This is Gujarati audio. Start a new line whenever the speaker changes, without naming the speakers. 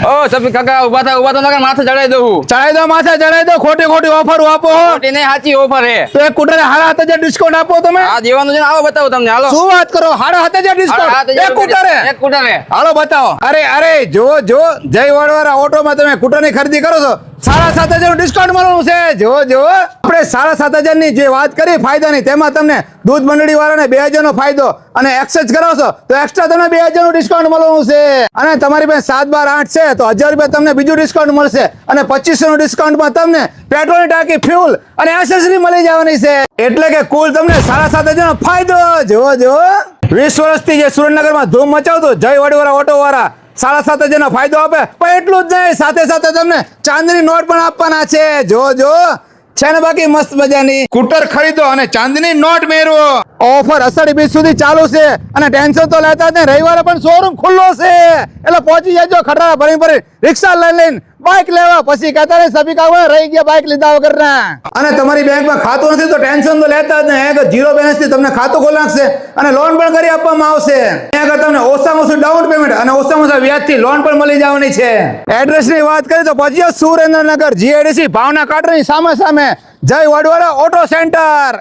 ઓ સફી કાકા ઉભા થા નકર માથે ચડાઈ દઉં.
ચડાઈ દો માથે ચડાઈ દો, ખોટી ખોટી ઓફર આપો.
ખોટી નહીં સાચી ઓફર હે.
તો એક કુટરે 7,500 ડિસ્કાઉન્ટ આપો તમે.
આ દેવાનું છે ને, આવો બતાવું તમને. હાલો
શું વાત કરો, 7,500 ડિસ્કાઉન્ટ એક કુટરે?
એક કુટરે.
હાલો બતાવો. અરે જો જય વડવાળા ઓટોમાં તમે કુટરની ખરીદી કરો છો, 7,500 ડિસ્કાઉન્ટ મળવાનું છે. જો આપણે 7,500 ની જે વાત કરી ફાયદાની, તેમાં તમને દૂધ મંડળી વાળાને 2,000 નો ફાયદો અને એક્સચેન્જ કરાવશો તો એક્સ્ટ્રા તમને 2,000 નું ડિસ્કાઉન્ટ મળવાનું છે. અને તમારી પાસે 7, 12, 8 છે તો 1,000 રૂપિયા તમને બીજું ડિસ્કાઉન્ટ મળશે. અને 2,500 નું ડિસ્કાઉન્ટમાં તમને પેટ્રોલની ટાંકી, ફ્યુલ અને એસેસરી મળી જવાની છે. એટલે કે કુલ તમને 7,500 નો ફાયદો. જો 20 વર્ષથી જે સુરેન્દ્રનગરમાં ધૂમ મચાવતો જય વડવાળા ઓટો વાળા 7,500 નો ફાયદો આપે. પણ એટલું જ નહીં, સાથે તમને ચાંદીની નોટ પણ આપવાના છે. જો છે ને બાકી મસ્ત મજાની સ્કૂટર ખરીદો અને ચાંદીની નોટ મેળવો. ઓફર અષાઢી બીજ સુધી ચાલુ છે અને ટેન્શન તો લેતા જ નહીં. રવિવારે પણ શોરૂમ ખુલ્લો છે, એટલે પહોંચી જજો. ખટારા ભરી રિક્ષા લઈને બાઇક લેવા, પછી કહેતા નહીં સભી કાકા રહી ગયા બાઇક લીધા વગરના. અને તમારી બેંકમાં ખાતું નથી તો ટેન્શન તો લેતા જ નહીં. ઝીરો બેલેન્સ થી તમને ખાતું ખોલી નાખશે અને લોન પણ કરી આપવામાં આવશે. ત્યાં તમને ઓછામાં ઓછું ડાઉન પેમેન્ટ અને ઓછામાં ઓછા વ્યાજથી લોન પણ મળી જવાની છે. એડ્રેસ ની વાત કરીએ તો પહોંચી સુરેન્દ્રનગર GIDC ભાવના કાંઠાની સામે જય વડવાળા ઓટો સેન્ટર.